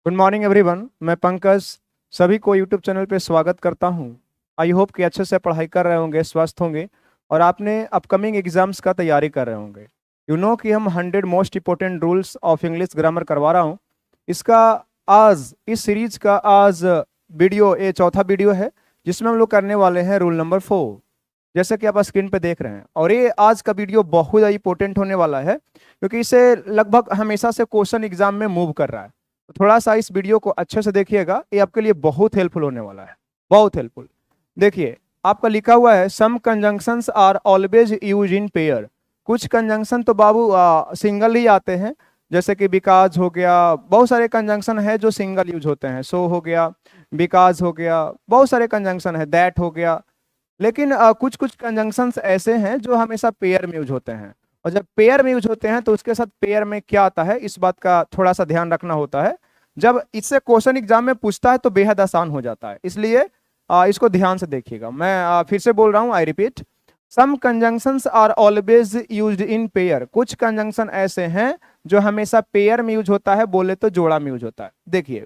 Good morning everyone. मैं पंकज सभी को यूट्यूब चैनल पे स्वागत करता हूं। आई होप कि अच्छे से पढ़ाई कर रहे होंगे, स्वस्थ होंगे और आपने अपकमिंग एग्जाम्स का तैयारी कर रहे होंगे। कि हम 100 most important rules of English grammar करवा रहा हूं। इसका आज इस सीरीज का आज वीडियो ये चौथा वीडियो है जिसमें हम लोग करने वाले हैं रूल नंबर 4, जैसे कि आप स्क्रीन पे देख रहे हैं। और ये आज का वीडियो बहुत ज़्यादा इंपॉर्टेंट होने वाला है क्योंकि इसे लगभग हमेशा से क्वेश्चन एग्जाम में मूव कर रहा है। तो थोड़ा सा इस वीडियो को अच्छे से देखिएगा, ये आपके लिए बहुत हेल्पफुल होने वाला है, बहुत हेल्पफुल। देखिए आपका लिखा हुआ है some conjunctions are always use in pair. कुछ कंजंक्शन तो बाबू सिंगल ही आते हैं, जैसे कि बिकॉज हो गया, बहुत सारे कंजंक्शन है जो सिंगल यूज होते हैं। सो हो गया, बिकॉज हो गया, बहुत सारे कंजंक्शन है, दैट हो गया। लेकिन कुछ कुछ कंजंक्शंस ऐसे हैं जो हमेशा पेयर में यूज होते हैं, और जब पेयर में यूज होते हैं तो उसके साथ पेयर में क्या आता है इस बात का थोड़ा सा ध्यान रखना होता है। जब इससे क्वेश्चन एग्जाम में पूछता है तो बेहद आसान हो जाता है, इसलिए इसको ध्यान से देखिएगा। मैं फिर से बोल रहा हूँ, I repeat, some conjunctions are always used in pair. कुछ कंजंक्शन ऐसे हैं जो हमेशा पेयर में यूज होता है, बोले तो जोड़ा में यूज होता है। देखिए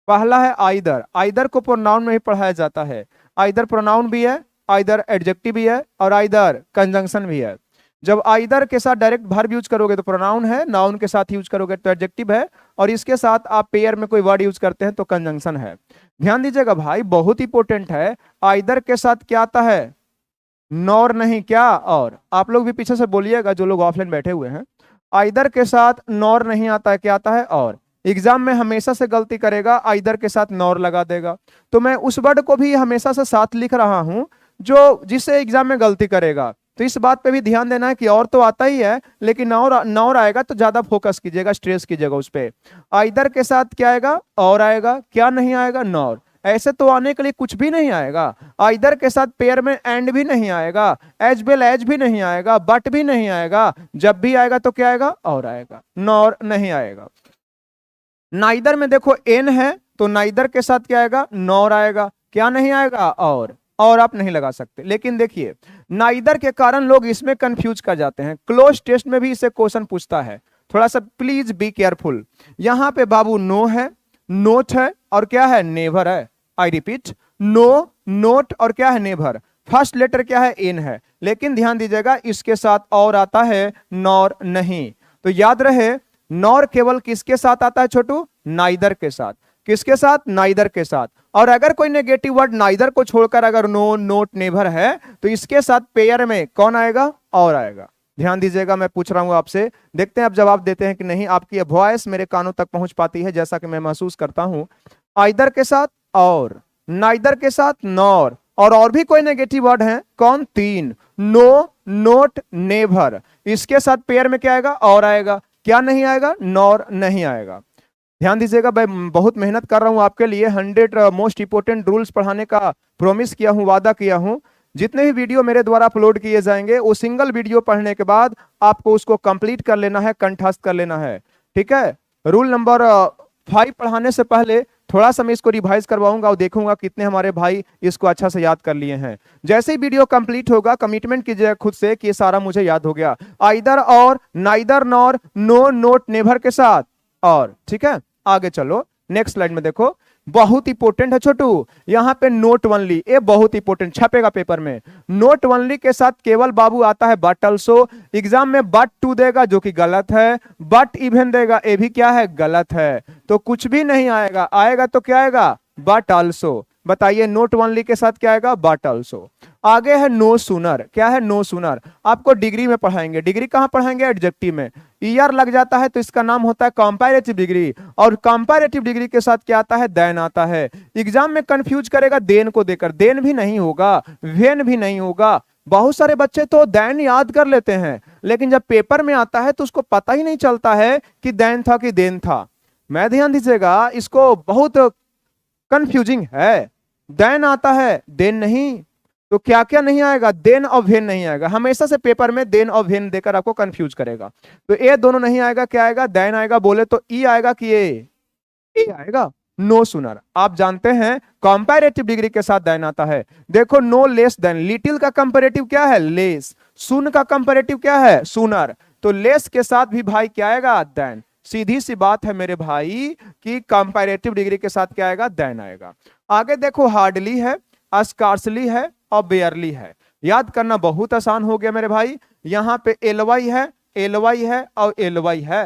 पहला है आइदर। आइदर को प्रोनाउन में ही पढ़ाया जाता है। आइदर प्रोनाउन भी है, आइदर एडजेक्टिव भी है और आइदर कंजंक्शन भी है। जब आइदर के साथ डायरेक्ट वर्ब यूज करोगे तो प्रोनाउन है, नाउन के साथ यूज करोगे तो एडजेक्टिव है, और इसके साथ आप पेयर में कोई वर्ड यूज करते हैं तो कंजंक्शन है। ध्यान दीजिएगा भाई, बहुत इंपॉर्टेंट है। आइदर के साथ क्या आता है? नॉर नहीं, क्या और। आप लोग भी पीछे से बोलिएगा जो लोग ऑफलाइन बैठे हुए हैं। आइदर के साथ नॉर नहीं आता है, क्या आता है? और। एग्जाम में हमेशा से गलती करेगा, आइदर के साथ नॉर लगा देगा। तो मैं उस वर्ड को भी हमेशा से साथ लिख रहा हूं जो जिससे एग्जाम में गलती करेगा। तो इस बात पे भी ध्यान देना है कि और तो आता ही है, लेकिन नॉर नॉर आएगा तो ज्यादा फोकस कीजिएगा, स्ट्रेस कीजिएगा उस पे। आइदर के साथ क्या आएगा? और आएगा। क्या नहीं आएगा? नॉर। ऐसे तो आने के लिए कुछ भी नहीं आएगा। आइदर के साथ पेयर में एंड भी नहीं आएगा, एज वेल एज भी नहीं आएगा, बट भी नहीं आएगा। जब भी आएगा तो क्या आएगा? और आएगा, नॉर नहीं आएगा। नाइदर में देखो एन है तो नाइदर के साथ क्या आएगा? नॉर आएगा। क्या नहीं आएगा? और आप नहीं लगा सकते। लेकिन देखिए नाइदर के कारण लोग इसमें कंफ्यूज कर जाते हैं। क्लोज टेस्ट में भी इससे क्वेश्चन पूछता है, थोड़ा सा प्लीज बी केयरफुल। यहां पे बाबू नो है, नोट है और क्या है? नेवर है। आई रिपीट, नो, नोट और क्या है? नेवर। फर्स्ट लेटर क्या है? एन है। लेकिन ध्यान दीजिएगा इसके साथ और आता है, नॉर नहीं। तो याद रहे नॉर केवल किसके साथ आता है छोटू? नाइदर के साथ। किसके साथ? नाइदर के साथ। और अगर कोई नेगेटिव वर्ड नाइदर को छोड़कर अगर नो, नोट, नेवर है तो इसके साथ पेयर में कौन आएगा? और आएगा। ध्यान दीजिएगा, मैं पूछ रहा हूं आपसे, देखते हैं आप जवाब देते हैं कि नहीं। आपकी वॉइस मेरे कानों तक पहुंच पाती है जैसा कि मैं महसूस करता हूं। आइदर के साथ और, नाइदर के साथ नॉर, और भी कोई नेगेटिव वर्ड है? कौन? 3, नो, नोट, नेवर। इसके साथ पेयर में क्या आएगा? और आएगा। क्या नहीं आएगा? नॉर नहीं आएगा। ध्यान दीजिएगा, मैं बहुत मेहनत कर रहा हूं आपके लिए। 100 मोस्ट इंपोर्टेंट रूल्स पढ़ाने का प्रॉमिस किया हूं, वादा किया हूं। जितने भी वीडियो मेरे द्वारा अपलोड किए जाएंगे वो सिंगल वीडियो पढ़ने के बाद आपको उसको कंप्लीट कर लेना है, कंठस्थ कर लेना है, ठीक है। रूल नंबर 5 पढ़ाने से पहले थोड़ा सा मैं इसको रिवाइज करवाऊंगा और देखूंगा कितने हमारे भाई इसको अच्छा से याद कर लिए हैं। जैसे ही वीडियो कंप्लीट होगा कमिटमेंट कीजिएगा खुद से कि ये सारा मुझे याद हो गया। आइदर और, neither nor, no, not, never के साथ और, ठीक है। आगे चलो, नेक्स्ट स्लाइड में देखो, बहुत इंपोर्टेंट है छोटू। यहां पे नोट ओनली, ये बहुत इंपोर्टेंट, छपेगा पेपर में। नोट ओनली के साथ केवल बाबू आता है बट अल्सो। एग्जाम में बट टू देगा जो कि गलत है, बट इवन देगा, ये भी क्या है? गलत है। तो कुछ भी नहीं आएगा, आएगा तो क्या आएगा? But also. बताइए नोट ओनली के साथ क्या आएगा? But also. आगे है नो सूनर। क्या है? No sooner. आपको डिग्री में पढ़ाएंगे। डिग्री कहां पढ़ाएंगे? एडजेक्टिव में। ईयर लग जाता है तो इसका नाम होता है कंपैरेटिव डिग्री, और कंपैरेटिव डिग्री के साथ क्या आता है? देन आता है। एग्जाम में कंफ्यूज करेगा देन को देकर। देन भी नहीं होगा, वेन भी नहीं होगा। बहुत सारे बच्चे तो देन याद कर लेते हैं, लेकिन जब पेपर में आता है तो उसको पता ही नहीं चलता है कि देन था कि देन था। मैं ध्यान दीजिएगा, इसको बहुत कंफ्यूजिंग है। देन आता है, देन नहीं। तो क्या क्या नहीं आएगा? देन और वेन नहीं आएगा। हमेशा से पेपर में देन और वेन देकर आपको कंफ्यूज करेगा। तो ये दोनों नहीं आएगा, क्या आएगा? देन आएगा। बोले तो ई आएगा कि ए आएगा? No sooner. आप जानते हैं कंपैरेटिव डिग्री के साथ देन आता है। देखो नो लेस देन, लिटिल का कंपैरेटिव क्या है? लेस। सुन का कंपैरेटिव क्या है? सूनर। तो लेस के साथ भी भाई क्या आएगा? देन। सीधी सी बात है मेरे भाई कि कंपैरेटिव डिग्री के साथ क्या आएगा, देन आएगा। आगे देखो, हार्डली है, स्कार्सली है और बेयरली है। याद करना बहुत आसान हो गया मेरे भाई। यहां पे एलवाई है, एलवाई है और एलवाई है।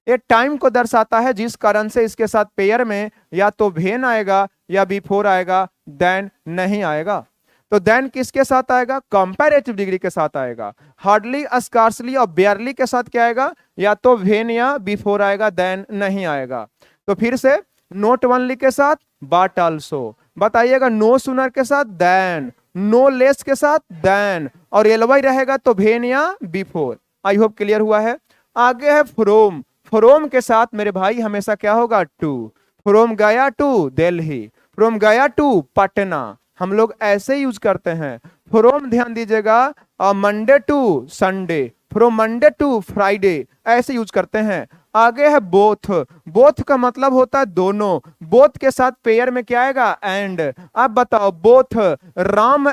ये टाइम को दर्शाता है, जिस कारण से इसके साथ पेयर में या तो वेन आएगा या बिफोर आएगा, देन नहीं आएगा। तो देन किसके साथ आएगा, कंपैरेटिव डिग्री के साथ आएगा। हार्डली, स्कार्सली और बेयरली के साथ क्या आएगा, या तो वेन या बिफोर आएगा, देन नहीं आएगा। तो फिर से नोट ओनली के साथ बट आल्सो, बताइएगा नो सूनर के साथ देन, नो लेस के साथ देन, और एलवाई रहेगा तो वेन या बिफोर। आई होप क्लियर हुआ है। आगे है फ्रोम। फ्रोम के साथ मेरे भाई हमेशा क्या होगा, to. From Gaya to Delhi, from Gaya to Patna, हम लोग ऐसे यूज करते हैं। फ्रोम ध्यान दीजिएगा Monday to Sunday, from Monday to Friday, ऐसे यूज करते हैं। आगे है बोथ। बोथ का मतलब होता है दोनों। बोथ के साथ पेयर में क्या आएगा, एंड। अब बताओ, both Ram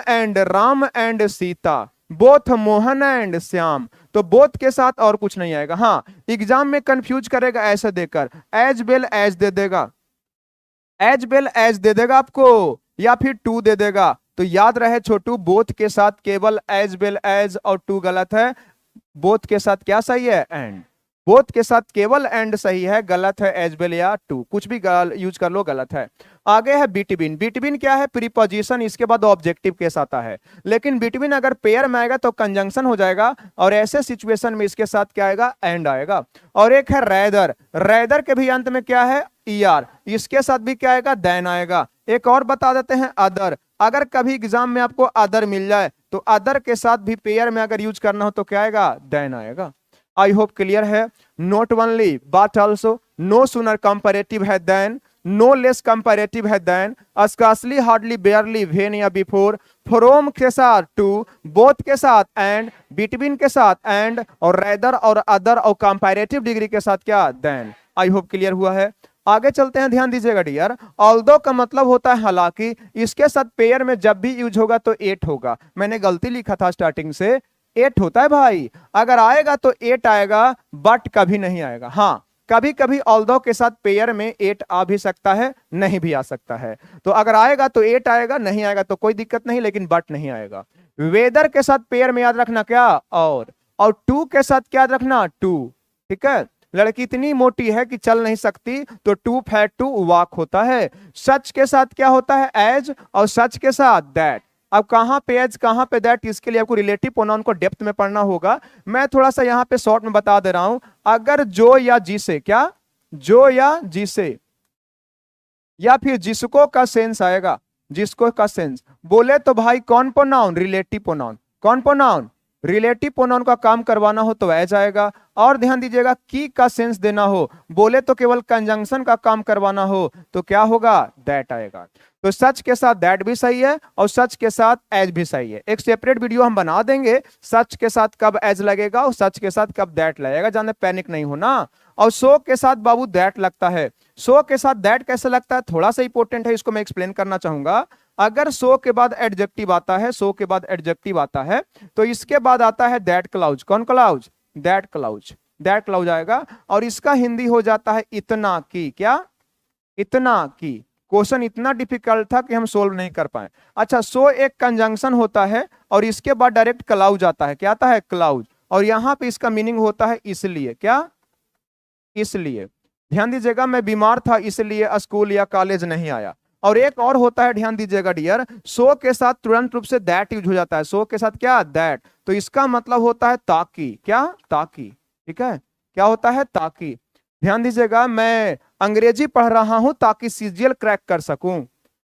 and Sita, both Mohan and Shyam, तो बोथ के साथ और कुछ नहीं आएगा। हाँ, एग्जाम में कंफ्यूज करेगा ऐसे देकर, एज वेल एज दे देगा, एज वेल एज दे देगा आपको, या फिर टू दे देगा। तो याद रहे छोटू, बोथ के साथ केवल एज वेल एज और टू गलत है। बोथ के साथ क्या सही है, एंड। बोथ के साथ केवल एंड सही है, गलत है एज वेल या टू, कुछ भी यूज कर लो गलत है। आगे है बिटवीन। बिटवीन क्या है, प्रीपोजिशन, इसके बाद ऑब्जेक्टिव केस आता है। लेकिन बिटवीन अगर पेयर में आएगा तो कंजंक्शन हो जाएगा, और ऐसे सिचुएशन में इसके साथ क्या आएगा, एंड आएगा। और एक है रैदर। रैदर के भी अंत में क्या है, ईआर, इसके साथ भी क्या आएगा, देन आएगा। एक और बता देते हैं, अदर। अगर कभी एग्जाम में आपको अदर मिल जाए तो अदर के साथ भी पेयर में अगर यूज करना हो तो क्या आएगा, देन आएगा। आई होप क्लियर है। Not only but also, no sooner comparative है देन, नो लेस कंपैरेटिव है than, scarcely, hardly, barely, when या बिफोर, फ्रॉम के साथ टू, बोथ के साथ एंड, बिटवीन के साथ एंड, और रैदर और अदर और कंपैरेटिव डिग्री के साथ क्या, देन। आई होप क्लियर हुआ है। आगे चलते हैं, ध्यान दीजिएगा डियर। ऑल्दो का मतलब होता है हालांकि, इसके साथ पेयर में जब भी यूज होगा तो एट होगा। मैंने गलती लिखा था स्टार्टिंग से, एट होता है भाई। अगर आएगा तो एट आएगा, बट कभी नहीं आएगा। हाँ, कभी कभी ऑल्दो के साथ पेयर में एट आ भी सकता है, नहीं भी आ सकता है। तो अगर आएगा तो एट आएगा, नहीं आएगा तो कोई दिक्कत नहीं, लेकिन बट नहीं आएगा। वेदर के साथ पेयर में याद रखना क्या, और टू के साथ क्या याद रखना, टू। ठीक है, लड़की इतनी मोटी है कि चल नहीं सकती तो टू फैट टू वॉक होता है। सच के साथ क्या होता है, एज, और सच के साथ दैट। अब कहां पे एज, कहां पे दैट, इसके लिए आपको रिलेटिव प्रोनाउन को डेप्थ में पढ़ना होगा। मैं थोड़ा सा यहां पे शॉर्ट में बता दे रहा हूं। अगर जो या जिसे, क्या, जो या जिसे, या फिर जिसको का सेंस आएगा, जिसको का सेंस बोले तो भाई कौन प्रोनाउन, रिलेटिव प्रोनाउन। कौन प्रोनाउन, रिलेटिव प्रोनाउन का काम करवाना हो तो एज आएगा। और ध्यान दीजिएगा, की का सेंस देना हो, बोले तो केवल कंजंक्शन का काम करवाना हो तो क्या होगा, दैट आएगा। तो सच के साथ दैट भी सही है, और सच के साथ एज भी सही है। एक सेपरेट वीडियो हम बना देंगे, सच के साथ कब एज लगेगा और सच के साथ कब दैट लगेगा, जाने पैनिक नहीं होना। और सो के साथ बाबू दैट लगता है। सो के साथ दैट कैसे लगता है, थोड़ा सा इंपॉर्टेंट है, इसको मैं एक्सप्लेन करना चाहूंगा। अगर सो के बाद एडजेक्टिव आता है, सो के बाद एडजेक्टिव आता है, तो इसके बाद आता है दैट क्लाउज। कौन clause, that clause. That clause आएगा, और इसका हिंदी हो जाता है इतना की। क्या, इतना की। क्वेश्चन इतना डिफिकल्ट था कि हम सोल्व नहीं कर पाए। अच्छा, सो एक कंजंक्शन होता है, और इसके बाद डायरेक्ट क्लाउज आता है। क्या आता है, क्लाउज। और यहां पे इसका मीनिंग होता है इसलिए। क्या, इसलिए। ध्यान दीजिएगा, मैं बीमार था इसलिए स्कूल या कॉलेज नहीं आया। और एक और होता है, ध्यान दीजिएगा डियर, सो के साथ तुरंत रूप से दैट यूज हो जाता है। सो के साथ क्या, दैट, तो इसका मतलब होता है ताकि। क्या, ताकि। ठीक है, क्या होता है, ताकि। ध्यान दीजिएगा, मैं अंग्रेजी पढ़ रहा हूं ताकि सीजीएल क्रैक कर सकूं।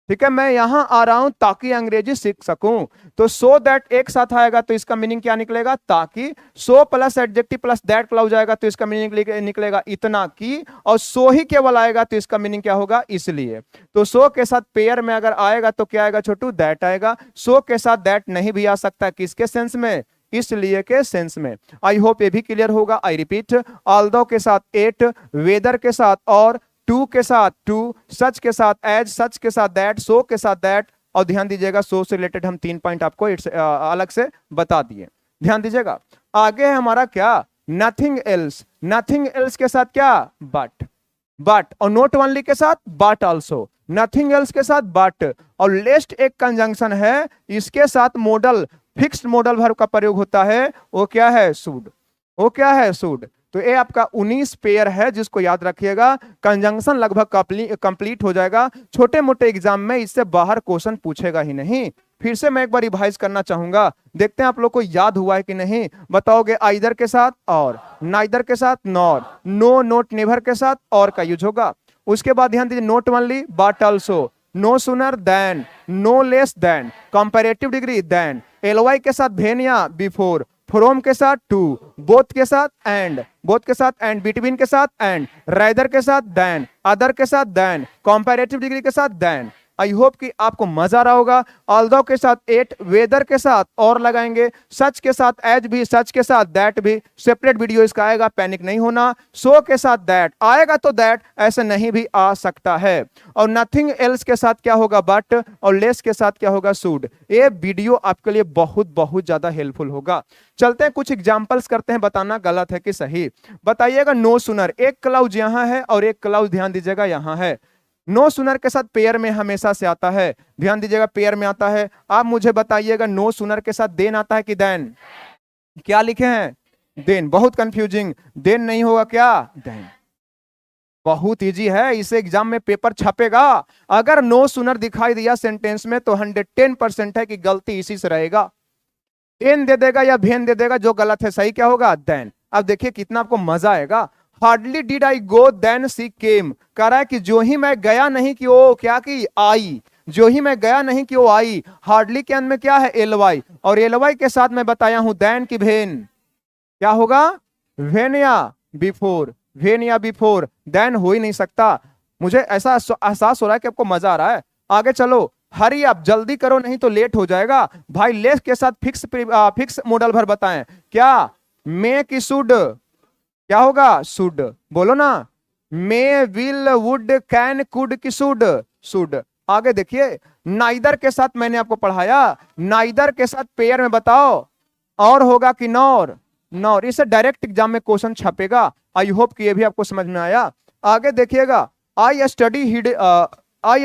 ठीक है, मैं यहां आ रहा हूं ताकि अंग्रेजी सीख सकूं। तो सो दैट एक साथ आएगा तो इसका मीनिंग क्या निकलेगा, ताकि। So plus adjective plus that clause आएगा तो इसका मीनिंग निकलेगा इतना की। और सो ही केवल आएगा तो इसका मीनिंग क्या होगा, इसलिए। तो सो के साथ पेयर में अगर आएगा तो क्या आएगा छोटू, दैट आएगा। सो के साथ दैट नहीं भी आ सकता, किसके सेंस में, इसलिए के सेंस में। आई होप ये भी क्लियर होगा। आई रिपीट, ऑल्दो के साथ एट, वेदर के साथ और, टू के साथ टू, सच के साथ एज, सच के साथ दैट, सो के साथ दैट। और ध्यान दीजिएगा, सो से रिलेटेड हम 3 पॉइंट आपको अलग से बता दिए। ध्यान दीजिएगा, आगे है हमारा क्या, नथिंग एल्स, नथिंग एल्स के साथ क्या, बट और नोट ओनली के साथ बट ऑल्सो, नथिंग एल्स के साथ बट, और लेस्ट एक कंजंक्शन है, इसके साथ मॉडल, फिक्स्ड मॉडल वर्ब का प्रयोग होता है, वो क्या है, शुड, वो क्या है, शुड। तो ये आपका 19 पेयर है जिसको याद रखिएगा। कंजंक्शन लगभग कंप्लीट हो जाएगा। छोटे मोटे एग्जाम में इससे बाहर क्वेश्चन पूछेगा ही नहीं। फिर से मैं एक बार रिवाइज करना चाहूंगा, देखते हैं आप लोग को याद हुआ है कि नहीं। बताओगे आइदर के साथ और, नाइदर के साथ नॉर, नो नोट नेवर के साथ और का यूज होगा। उसके बाद ध्यान दीजिए, note only but also, no sooner than, no less than, comparative degree than, LY के साथ भेन या बिफोर, फ्रॉम के साथ टू, बोथ के साथ एंड, बोथ के साथ एंड, बिटवीन के साथ एंड, राइदर के साथ देन, अदर के साथ देन, कंपैरेटिव डिग्री के साथ देन। आई होप कि आपको मजा आ रहा होगा। ऑल्दो के साथ एट, वेदर के साथ और लगाएंगे, सच के साथ एज भी, सच के साथ दैट भी, सेपरेट वीडियो इसका आएगा, पैनिक नहीं होना। सो के साथ दैट आएगा तो दैट, ऐसे नहीं भी आ सकता है। और नथिंग एल्स के साथ क्या होगा, बट, और लेस के साथ क्या होगा, शुड। ये वीडियो आपके लिए बहुत बहुत ज्यादा हेल्पफुल होगा। चलते हैं कुछ एग्जांपल्स करते हैं, बताना गलत है कि सही। बताइएगा नो सुनर, एक क्लाउज यहां है और एक क्लाउज ध्यान दीजिएगा यहां है। नो सुनर के साथ पेयर में हमेशा से आता है, ध्यान दीजिएगा पेयर में आता है। आप मुझे बताइएगा नो सुनर के साथ देन आता है कि देन, क्या लिखे हैं, देन। बहुत कंफ्यूजिंग, देन नहीं होगा क्या, देन। बहुत इजी है, इसे एग्जाम में पेपर छपेगा। अगर नो सुनर दिखाई दिया सेंटेंस में तो 110% है कि गलती इसी से रहेगा। देन दे देगा या भेन दे देगा, जो गलत है, सही क्या होगा, देन। अब देखिए कितना आपको मजा आएगा। Hardly did I go then she came, कह रहा है कि जो ही मैं गया नहीं कि वो क्या की, आई, जो ही मैं गया नहीं कि वो आई। हार्डली के अंत में क्या है, एलवाई, और एलवाई के साथ मैं बताया हूं देन की भेन, क्या होगा, वेन या बिफोर, वेन या बिफोर, देन हो ही नहीं सकता। मुझे ऐसा एहसास हो रहा है कि आपको मजा आ रहा है। आगे चलो, हरी आप जल्दी करो नहीं तो लेट हो जाएगा। भाई लेस के साथ फिक्स मॉडल भर बताएं, क्या, मे की शुड, क्या होगा, शुड, बोलो ना, मे, विल, वुड, कैन, कुड की शुड, शुड। आगे देखिए, नाइदर के साथ मैंने आपको पढ़ाया, नाइदर के साथ पेयर में बताओ और होगा कि नॉर, नॉर। इसे डायरेक्ट एग्जाम में क्वेश्चन छपेगा। आई होप कि ये भी आपको समझ में आया। आगे देखिएगा, I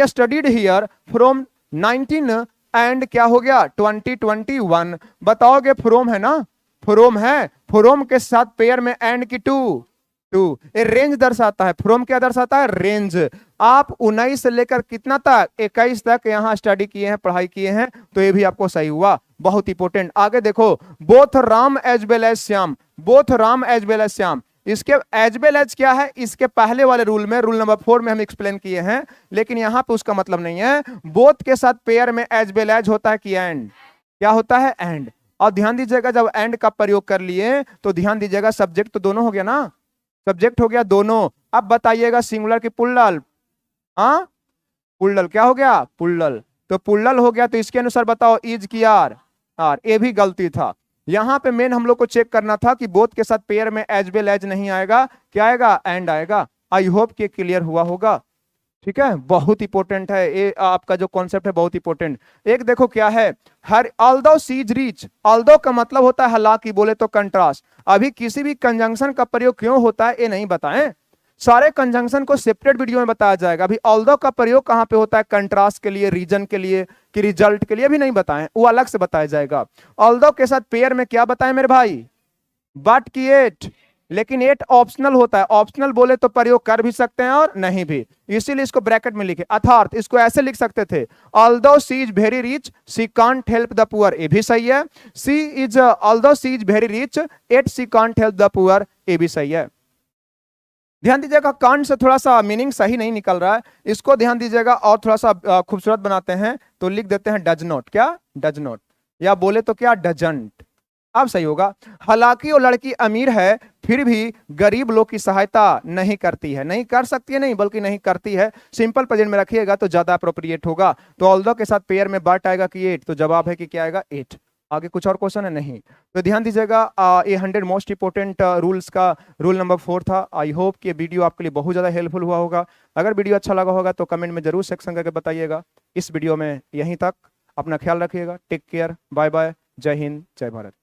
studied here from 19 and क्या हो गया, 2021। बताओगे फ्रॉम है ना, फ्रॉम है, फ्रॉम के साथ पेयर में एंड की टू, टू, ये रेंज दर्शाता है। फ्रॉम क्या दर्शाता है, रेंज। आप 19 से लेकर कितना तक, 21 तक यहाँ स्टडी किए हैं, पढ़ाई किए हैं, तो ये भी आपको सही हुआ, बहुत इंपॉर्टेंट। आगे देखो, both Ram as well as Shyam, both Ram as well as Shyam. इसके एज वेल एज क्या है, इसके पहले वाले रूल में, रूल नंबर 4 में हम एक्सप्लेन किए हैं, लेकिन यहां पे उसका मतलब नहीं है। बोथ के साथ पेयर में एज वेल एज होता है कि एंड, क्या होता है, एंड। और ध्यान दीजिएगा, जब एंड का प्रयोग कर लिए तो ध्यान दीजिएगा, सब्जेक्ट तो दोनों हो गया ना, सब्जेक्ट हो गया दोनों। अब बताइएगा सिंगुलर की पुल्लल, हाँ, पुल्लल क्या हो गया, पुल्लल। तो पुल्लल हो गया, तो इसके अनुसार बताओ इज की आर, आर। ये भी गलती था। यहां पे मेन हम लोग को चेक करना था कि बोथ के साथ पेयर में एज वेल एज नहीं आएगा, क्या आएगा, एंड आएगा। आई होप कि क्लियर हुआ होगा। ठीक है, बहुत इंपॉर्टेंट है ये आपका जो कॉन्सेप्ट है, बहुत इंपॉर्टेंट। एक देखो क्या है, हर although she is rich, although का मतलब होता है हालांकि, बोले तो कंट्रास्ट। अभी किसी भी कंजंक्शन का प्रयोग क्यों होता है ये नहीं बताएं, सारे कंजंक्शन को सेपरेट वीडियो में बताया जाएगा। अभी ऑल्दो का प्रयोग कहां पे होता है, कंट्रास्ट के लिए, रीजन के लिए, कि रिजल्ट के लिए भी नहीं बताएं, वो अलग से बताया जाएगा। ऑल्दो के साथ पेयर में क्या बताएं मेरे भाई, बट की एट, लेकिन एट ऑप्शनल होता है। ऑप्शनल बोले तो प्रयोग कर भी सकते हैं और नहीं भी, इसीलिए इसको ब्रैकेट में लिखे। अर्थात इसको ऐसे लिख सकते थे, although she is very rich she can't help the poor, ये भी सही है। She is although she is very rich yet she can't help the poor, ये भी सही है। ध्यान दीजिएगा, कांट से थोड़ा सा मीनिंग सही नहीं निकल रहा है, इसको ध्यान दीजिएगा और थोड़ा सा खूबसूरत बनाते हैं, तो लिख देते हैं डज नॉट, क्या, डज नॉट, या बोले तो क्या, डजंट। अब सही होगा। हालांकि वो लड़की अमीर है फिर भी गरीब लोग की सहायता नहीं करती है, नहीं कर सकती है नहीं, बल्कि नहीं करती है। सिंपल प्रेजेंट में रखिएगा तो ज्यादा अप्रोप्रिएट होगा। तो ऑल्दो के साथ पेयर में बट आएगा कि एट, तो जवाब है कि क्या आएगा, एट। आगे कुछ और क्वेश्चन है नहीं, तो ध्यान दीजिएगा। ये 100 मोस्ट इंपोर्टेंट रूल्स का रूल नंबर 4 था। आई होप कि ये वीडियो आपके लिए बहुत ज्यादा हेल्पफुल हुआ होगा। अगर वीडियो अच्छा लगा होगा तो कमेंट में जरूर सेक्शन करके बताइएगा। इस वीडियो में यहीं तक, अपना ख्याल रखिएगा, टेक केयर, बाय बाय, जय हिंद, जय भारत।